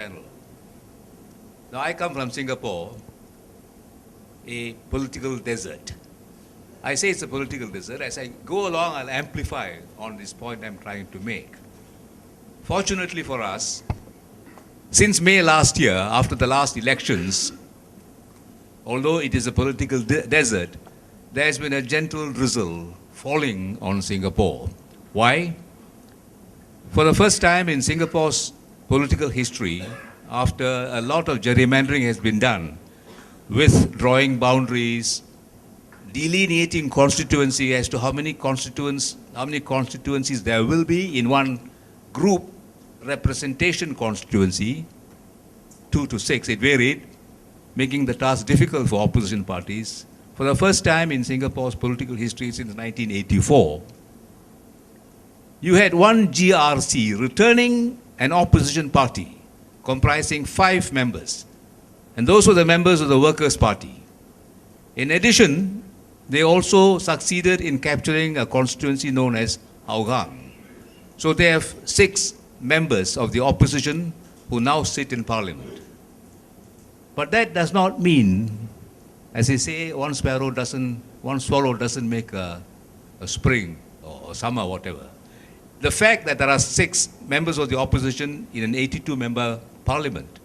Panel. Now, I come from Singapore, a political desert. I say it's a political desert. As I go along, I'll amplify on this point I'm trying to make. Fortunately for us, since May last year, after the last elections, although it is a political desert, there has been a gentle drizzle falling on Singapore. Why? For the first time in Singapore's political history, after a lot of gerrymandering has been done, with drawing boundaries, delineating constituency as to how many constituencies there will be in one group representation constituency, 2 to 6, it varied, making the task difficult for opposition parties. For the first time in Singapore's political history since 1984, you had one GRC returning an opposition party comprising 5 members. And those were the members of the Workers' Party. In addition, they also succeeded in capturing a constituency known as Hougang. So they have 6 members of the opposition who now sit in parliament. But that does not mean, as they say, one swallow doesn't make a spring or summer, whatever. The fact that there are 6 members of the opposition in an 82-member parliament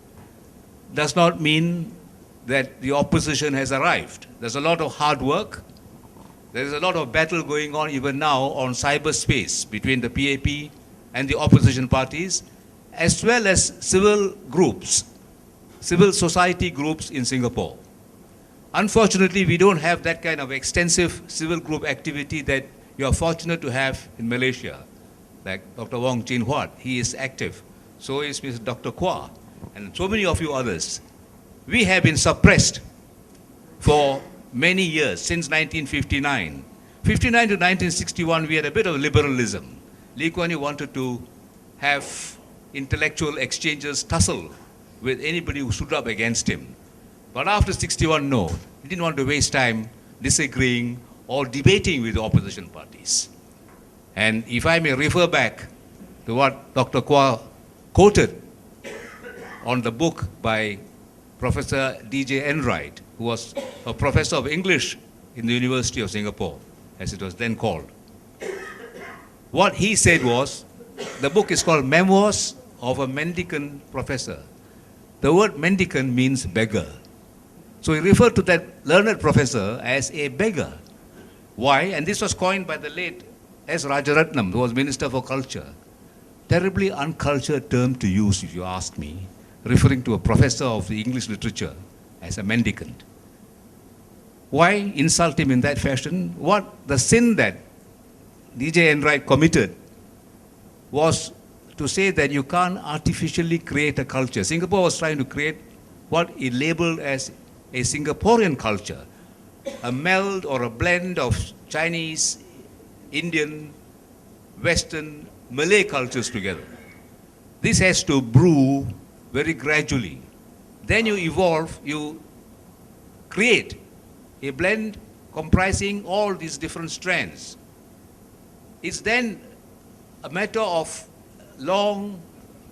does not mean that the opposition has arrived. There's a lot of hard work. There is a lot of battle going on even now on cyberspace between the PAP and the opposition parties, as well as civil groups, civil society groups in Singapore. Unfortunately, we don't have that kind of extensive civil group activity that you are fortunate to have in Malaysia. Like Dr. Wong Chin Huat, he is active. So is Mr. Dr. Kwa, and so many of you others. We have been suppressed for many years, since 1959. 59 to 1961, we had a bit of liberalism. Lee Kuan Yew wanted to have intellectual exchanges, tussle with anybody who stood up against him. But after 61, no. He didn't want to waste time disagreeing or debating with the opposition parties. And if I may refer back to what Dr. Kwa quoted on the book by Professor D.J. Enright, who was a professor of English in the University of Singapore, as it was then called. What he said was, the book is called Memoirs of a Mendicant Professor. The word mendicant means beggar. So he referred to that learned professor as a beggar. Why? And this was coined by the late S. Rajaratnam, who was Minister for Culture. Terribly uncultured term to use, if you ask me, referring to a professor of the English literature as a mendicant. Why insult him in that fashion? What the sin that D.J. Enright committed was to say that you can't artificially create a culture. Singapore was trying to create what it labeled as a Singaporean culture, a meld or a blend of Chinese, Indian, Western, Malay cultures together. This has to brew very gradually. Then you evolve, you create a blend comprising all these different strands. It's then a matter of long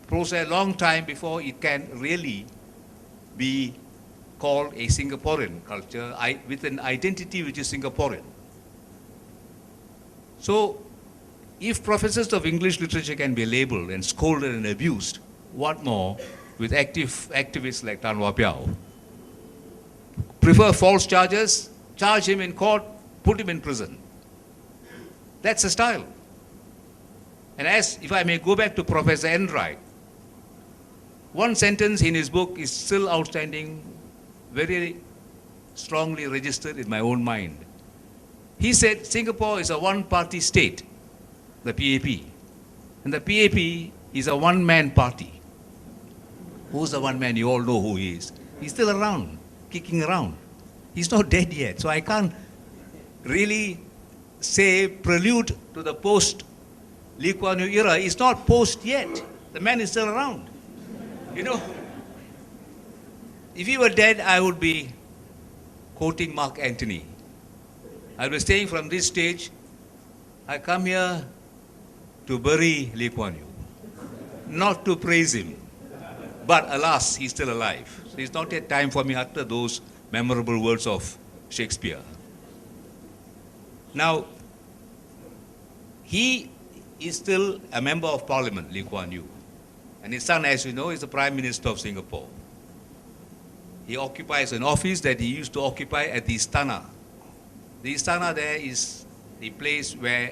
process, long time before it can really be called a Singaporean culture with an identity which is Singaporean. So, if professors of English literature can be labeled and scolded and abused, what more with activists like Tan Wah Piao? Prefer false charges, charge him in court, put him in prison. That's a style. And as, if I may go back to Professor Enright, one sentence in his book is still outstanding, very strongly registered in my own mind. He said Singapore is a one-party state, the PAP. And the PAP is a one-man party. Who's the one man? You all know who he is. He's still around, kicking around. He's not dead yet. So I can't really say prelude to the post-Lee Kuan Yew era. It's not post yet. The man is still around. You know, if he were dead, I would be quoting Mark Antony. I was saying from this stage, I come here to bury Lee Kuan Yew, not to praise him. But alas, he's still alive. So it's not yet time for me to utter those memorable words of Shakespeare. Now, he is still a member of parliament, Lee Kuan Yew. And his son, as you know, is the Prime Minister of Singapore. He occupies an office that he used to occupy at the Istana. The Istana there is the place where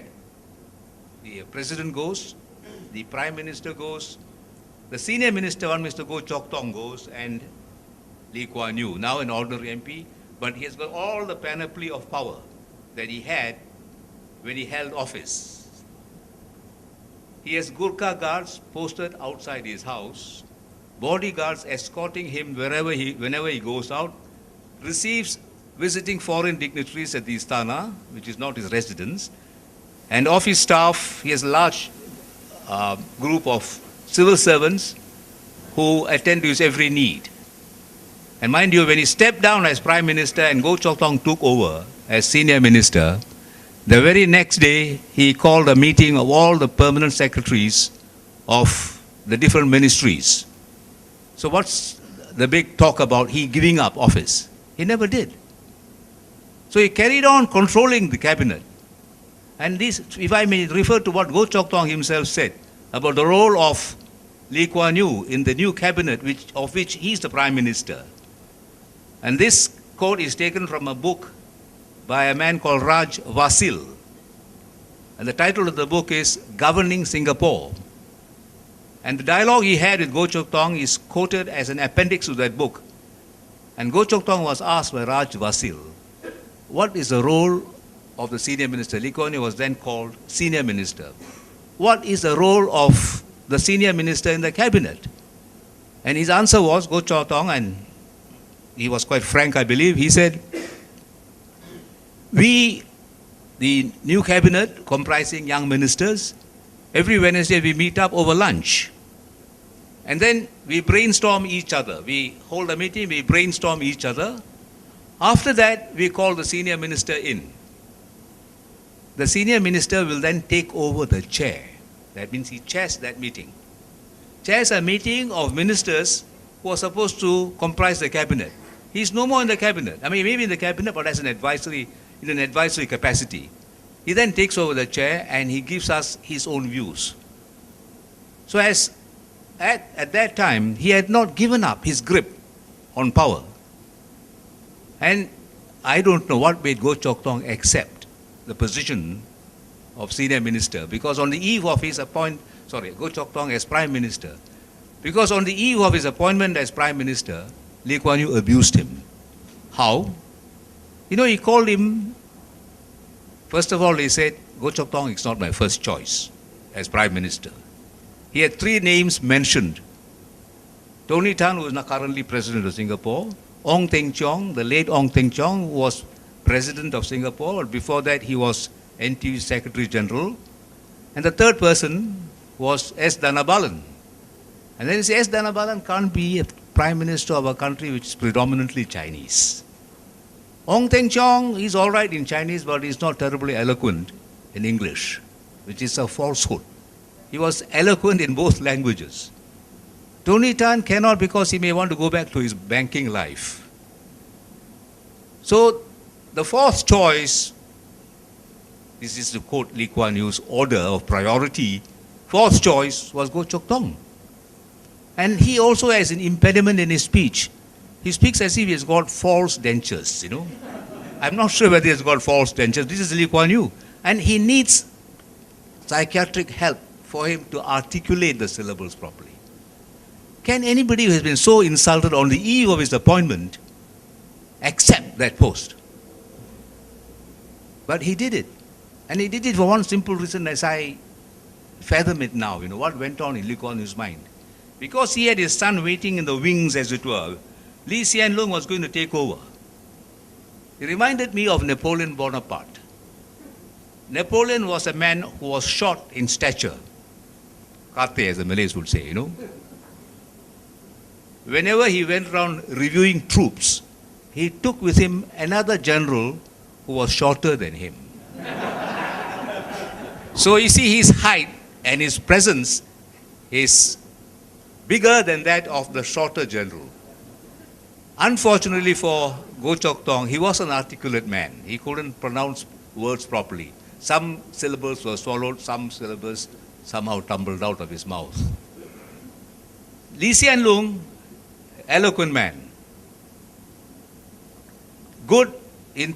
the President goes, the Prime Minister goes, the Senior Minister, one Mr. Goh Chok Tong goes, and Lee Kuan Yew, now an ordinary MP, but he has got all the panoply of power that he had when he held office. He has Gurkha guards posted outside his house, bodyguards escorting him whenever he goes out, receives visiting foreign dignitaries at the Istana, which is not his residence, and of his staff, he has a large group of civil servants who attend to his every need. And mind you, when he stepped down as Prime Minister and Goh Chok Tong took over as Senior Minister, the very next day he called a meeting of all the permanent secretaries of the different ministries. So what's the big talk about he giving up office? He never did. So he carried on controlling the cabinet. And this, if I may refer to what Goh Chok Tong himself said about the role of Lee Kuan Yew in the new cabinet, of which he is the Prime Minister. And this quote is taken from a book by a man called Raj Vasil. And the title of the book is Governing Singapore. And the dialogue he had with Goh Chok Tong is quoted as an appendix to that book. And Goh Chok Tong was asked by Raj Vasil, what is the role of the Senior Minister? Lee Kuan Yew was then called Senior Minister. What is the role of the Senior Minister in the cabinet? And his answer was, Goh Chok Tong, and he was quite frank, I believe, he said, we, the new cabinet comprising young ministers, every Wednesday we meet up over lunch. And then we brainstorm each other. We hold a meeting, we brainstorm each other. After that, we call the Senior Minister in. The Senior Minister will then take over the chair. That means he chairs that meeting. Chairs a meeting of ministers who are supposed to comprise the cabinet. He's no more in the cabinet. I mean, maybe in the cabinet, but as in an advisory capacity. He then takes over the chair and he gives us his own views. So at that time, he had not given up his grip on power. And I don't know what made Goh Chok Tong accept the position of Senior Minister, because on the eve of his Goh Chok Tong as Prime Minister, because on the eve of his appointment as Prime Minister, Lee Kuan Yew abused him. How? You know, he called him, first of all, he said, Goh Chok Tong is not my first choice as Prime Minister. He had 3 names mentioned. Tony Tan, who is now currently President of Singapore, Ong Teng Cheong, the late Ong Teng Cheong, who was President of Singapore. Before that, he was NTU Secretary General. And the third person was S. Dhanabalan. And then he said, S. Dhanabalan can't be a Prime Minister of a country which is predominantly Chinese. Ong Teng Cheong, he's all right in Chinese, but he's not terribly eloquent in English, which is a falsehood. He was eloquent in both languages. Tony Tan cannot, because he may want to go back to his banking life. So the fourth choice, this is to quote Lee Kuan Yew's order of priority, fourth choice was Goh Chok Tong. And he also has an impediment in his speech. He speaks as if he has got false dentures, you know. I'm not sure whether he has got false dentures. This is Lee Kuan Yew. And he needs psychiatric help for him to articulate the syllables properly. Can anybody who has been so insulted on the eve of his appointment accept that post? But he did it. And he did it for one simple reason, as I fathom it now, you know, what went on in Lee Kuan Yew's mind. Because he had his son waiting in the wings, as it were, Lee Hsien Loong was going to take over. He reminded me of Napoleon Bonaparte. Napoleon was a man who was short in stature. Kate, as the Malays would say, you know. Whenever he went around reviewing troops, he took with him another general who was shorter than him. So you see, his height and his presence, his bigger than that of the shorter general. Unfortunately for Goh Chok Tong, he was an articulate man. He couldn't pronounce words properly. Some syllables were swallowed, some syllables somehow tumbled out of his mouth. Lee Hsien Loong, eloquent man, good in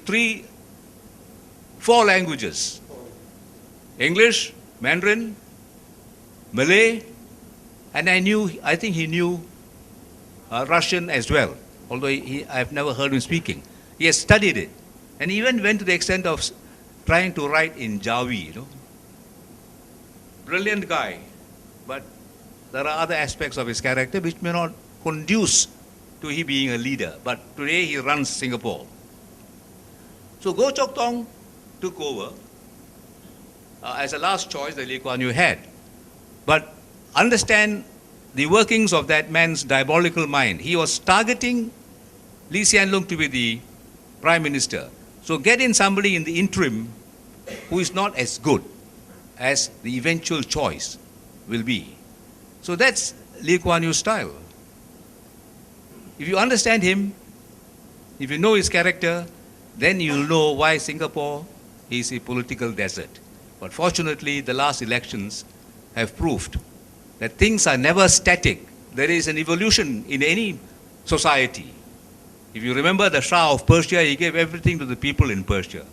4 languages: English, Mandarin, Malay, and I think he knew Russian as well, although I've never heard him speaking. He has studied it, and even went to the extent of trying to write in Jawi, Brilliant guy, but there are other aspects of his character which may not conduce to he being a leader. But today he runs Singapore. So Goh Chok Tong took over as a last choice that Lee Kuan Yew had. But understand the workings of that man's diabolical mind. He was targeting Lee Hsien Loong to be the Prime Minister. So get in somebody in the interim who is not as good as the eventual choice will be. So that's Lee Kuan Yew's style. If you understand him, if you know his character, then you'll know why Singapore is a political desert. But fortunately, the last elections have proved that things are never static. There is an evolution in any society. If you remember the Shah of Persia, he gave everything to the people in Persia,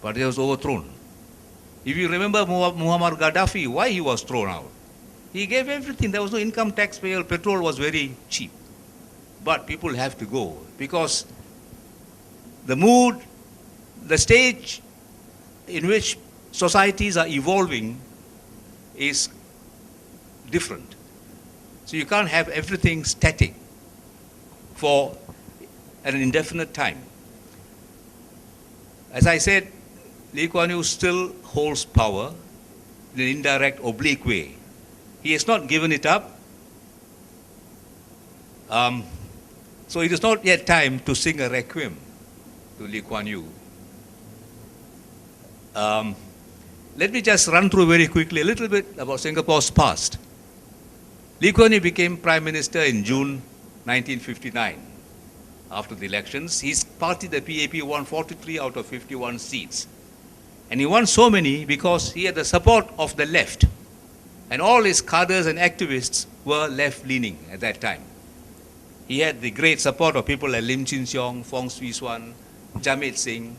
but he was overthrown. If you remember Muammar Gaddafi, why he was thrown out? He gave everything. There was no income tax payable. Petrol was very cheap. But people have to go because the mood, the stage in which societies are evolving is different. So you can't have everything static for an indefinite time. As I said, Lee Kuan Yew still holds power in an indirect, oblique way. He has not given it up. So it is not yet time to sing a requiem to Lee Kuan Yew. Let me just run through very quickly a little bit about Singapore's past. Lee Kuan Yew became Prime Minister in June 1959. After the elections, his party, the PAP, won 43 out of 51 seats. And he won so many because he had the support of the left. And all his cadres and activists were left-leaning at that time. He had the great support of people like Lim Chin Siong, Fong Swee Suan, Jamit Singh,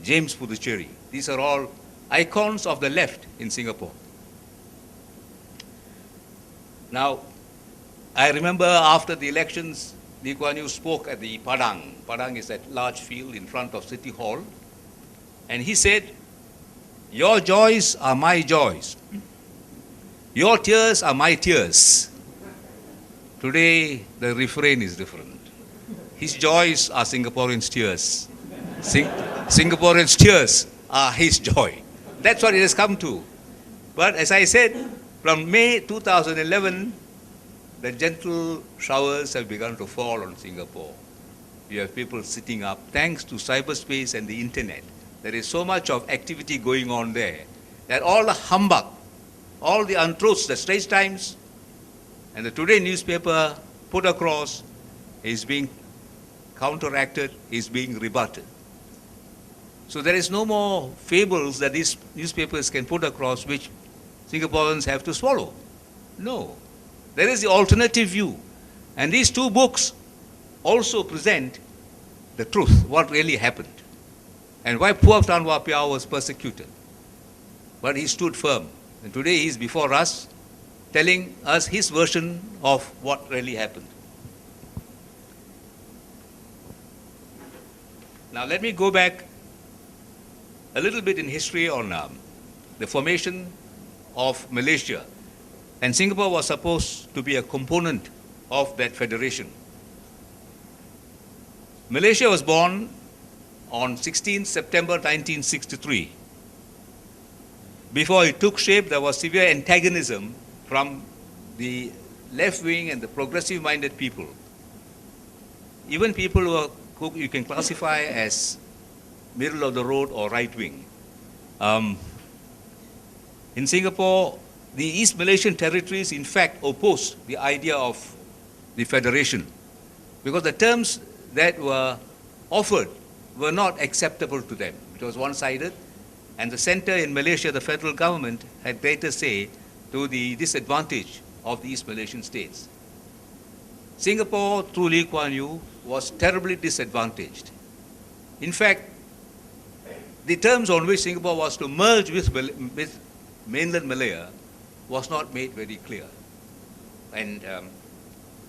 James Puducherry. These are all icons of the left in Singapore. Now, I remember after the elections, Lee Kuan Yew spoke at the Padang. Padang is that large field in front of City Hall. And he said, "Your joys are my joys. Your tears are my tears." Today, the refrain is different. His joys are Singaporeans' tears. Singaporeans' tears are his joy. That's what it has come to. But as I said, from May 2011, the gentle showers have begun to fall on Singapore. You have people sitting up. Thanks to cyberspace and the internet, there is so much of activity going on there that all the humbug, all the untruths, the Straits Times and the Today newspaper put across is being counteracted, is being rebutted. So there is no more fables that these newspapers can put across which Singaporeans have to swallow. No. There is the alternative view. And these two books also present the truth, what really happened, and why poor Tan Wah Piao was persecuted. But he stood firm. And today he is before us, telling us his version of what really happened. Now let me go back a little bit in history on the formation of Malaysia. And Singapore was supposed to be a component of that federation. Malaysia was born on 16 September 1963. Before it took shape, there was severe antagonism from the left-wing and the progressive-minded people. Even people who you can classify as middle of the road or right-wing. In Singapore, the East Malaysian territories, in fact, opposed the idea of the federation, because the terms that were offered were not acceptable to them. It was one-sided, and the center in Malaysia, the federal government, had greater say to the disadvantage of the East Malaysian states. Singapore, through Lee Kuan Yew, was terribly disadvantaged. In fact, the terms on which Singapore was to merge with mainland Malaya was not made very clear. And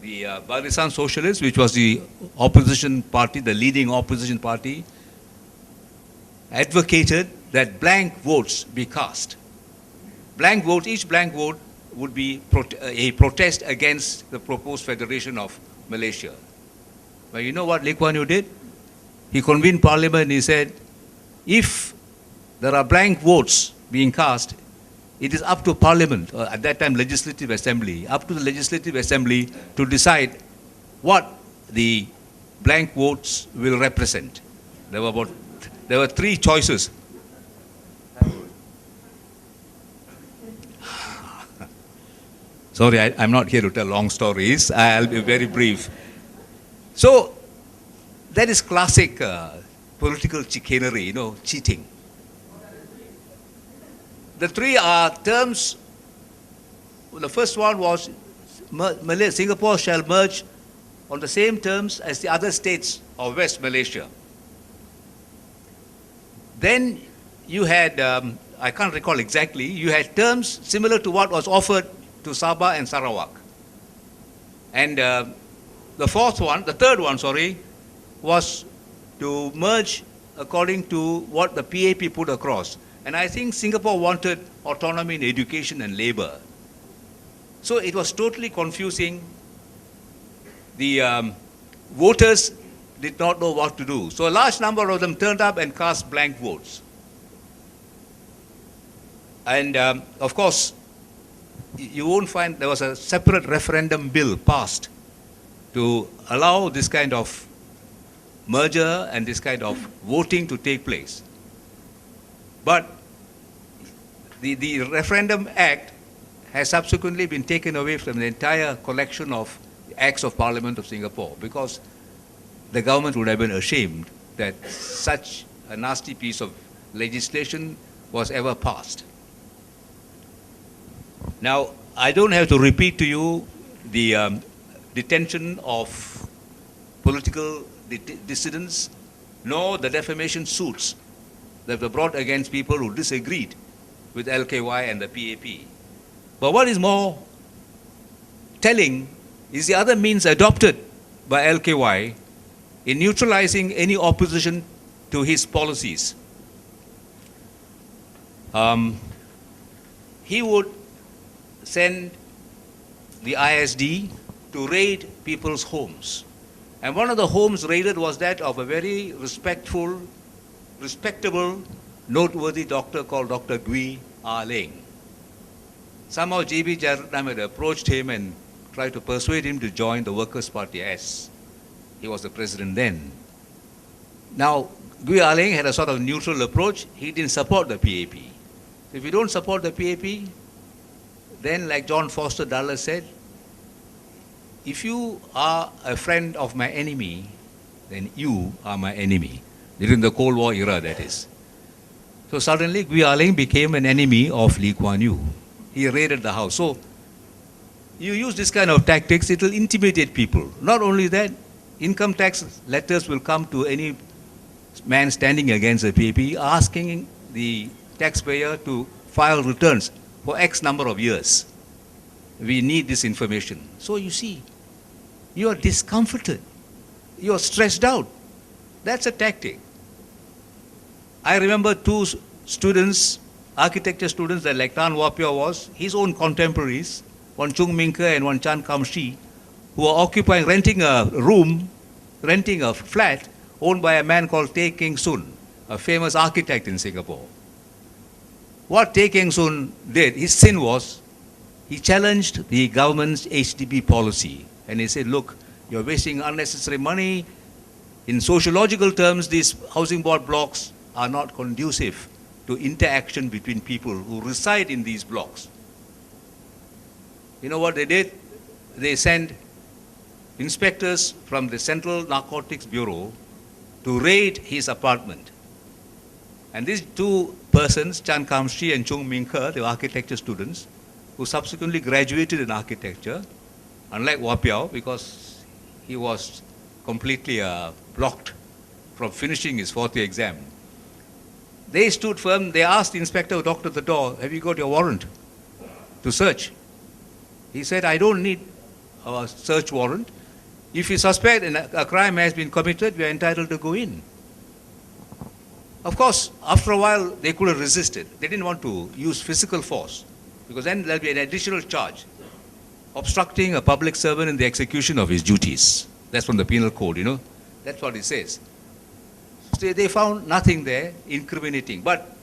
the Barisan Socialists, which was the opposition party, the leading opposition party, advocated that blank votes be cast. Blank votes, each blank vote would be a protest against the proposed federation of Malaysia. But you know what Lee Kuan Yew did? He convened parliament and he said, if there are blank votes being cast, it is up to parliament, or at that time legislative assembly, up to the legislative assembly to decide what the blank votes will represent. There were three choices. Sorry, I'm not here to tell long stories. I'll be very brief. So, that is classic political chicanery, cheating. The three are terms. The first one was Singapore shall merge on the same terms as the other states of West Malaysia. Then you had, I can't recall exactly, you had terms similar to what was offered to Sabah and Sarawak. And the third one, was to merge according to what the PAP put across. And I think Singapore wanted autonomy in education and labor. So it was totally confusing. The voters did not know what to do. So a large number of them turned up and cast blank votes. And of course, you won't find there was a separate referendum bill passed to allow this kind of merger and this kind of voting to take place. But the Referendum Act has subsequently been taken away from the entire collection of Acts of Parliament of Singapore, because the government would have been ashamed that such a nasty piece of legislation was ever passed. Now, I don't have to repeat to you the detention of political dissidents, nor the defamation suits that were brought against people who disagreed with LKY and the PAP. But what is more telling is the other means adopted by LKY in neutralizing any opposition to his policies. He would send the ISD to raid people's homes. And one of the homes raided was that of a very respectable, noteworthy doctor called Dr. G Raman. Somehow J.B. Jeyaretnam had approached him and tried to persuade him to join the Workers' Party, as he was the president then. Now, G Raman had a sort of neutral approach. He didn't support the PAP. If you don't support the PAP, then like John Foster Dulles said, if you are a friend of my enemy, then you are my enemy. During the Cold War era, that is. So suddenly, G Raman became an enemy of Lee Kuan Yew. He raided the house. So you use this kind of tactics, it will intimidate people. Not only that, income tax letters will come to any man standing against the PAP asking the taxpayer to file returns for X number of years. We need this information. So you see, you are discomforted. You are stressed out. That's a tactic. I remember two students, architecture students, that like Tan Wapia was, his own contemporaries, one Chung Minker and one Chan Kam Shi, who were occupying, renting a flat owned by a man called Tay Keng Soon, a famous architect in Singapore. What Tay Keng Soon did, his sin was, he challenged the government's HDB policy. And he said, look, you're wasting unnecessary money. In sociological terms, these housing board blocks are not conducive to interaction between people who reside in these blocks. You know what they did? They sent inspectors from the Central Narcotics Bureau to raid his apartment. And these two persons, Chan Kamshi and Chung Ming Ke, they were architecture students who subsequently graduated in architecture, unlike Wapiao, because he was completely blocked from finishing his fourth year exam. They stood firm. They asked the inspector who knocked at the door, "Have you got your warrant to search?" He said, "I don't need a search warrant. If you suspect a crime has been committed, we are entitled to go in." Of course, after a while, they could have resisted. They didn't want to use physical force, because then there'll be an additional charge, obstructing a public servant in the execution of his duties. That's from the penal code, you know. That's what it says. So they found nothing there incriminating, but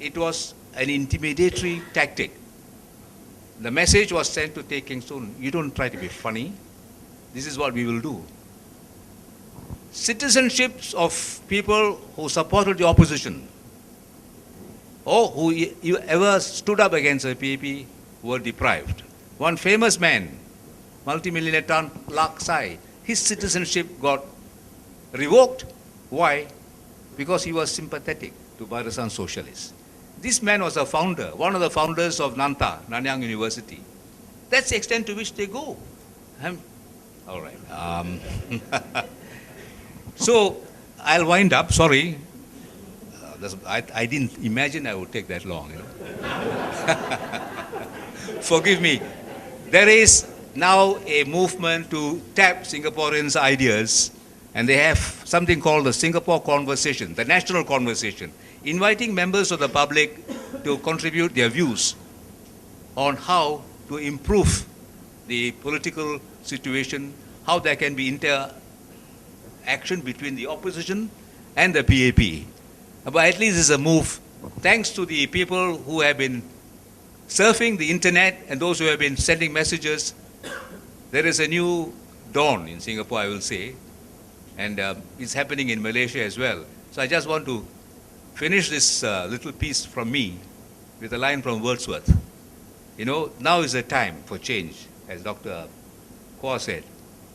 it was an intimidatory tactic. The message was sent to Tay Keng Soon, you don't try to be funny. This is what we will do. Citizenships of people who supported the opposition or who ever stood up against the PAP were deprived. One famous man, multimillionaire Tan Lak Sai, his citizenship got revoked. Why? Because he was sympathetic to Barisan Socialists. This man was a founder, one of the founders of Nanta, Nanyang University. That's the extent to which they go. All right. So I'll wind up. Sorry. I didn't imagine I would take that long. You know? Forgive me. There is now a movement to tap Singaporeans' ideas, and they have something called the Singapore Conversation, the national conversation, inviting members of the public to contribute their views on how to improve the political situation, how there can be interaction between the opposition and the PAP. But at least it's a move, thanks to the people who have been surfing the internet and those who have been sending messages. There is a new dawn in Singapore, I will say, and it's happening in Malaysia as well. So I just want to finish this little piece from me with a line from Wordsworth. You know, now is the time for change, as Dr. Kwa said.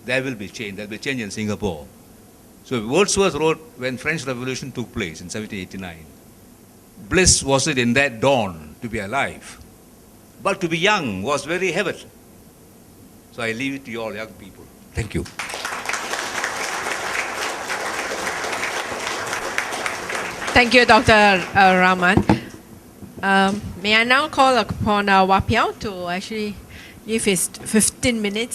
There will be change. There will be change in Singapore. So Wordsworth wrote when French Revolution took place in 1789. Bliss was it in that dawn to be alive, but to be young was very heaven. So I leave it to you all young people. Thank you. Thank you, Dr. Raman. May I now call upon Wapiao to actually give his 15 minutes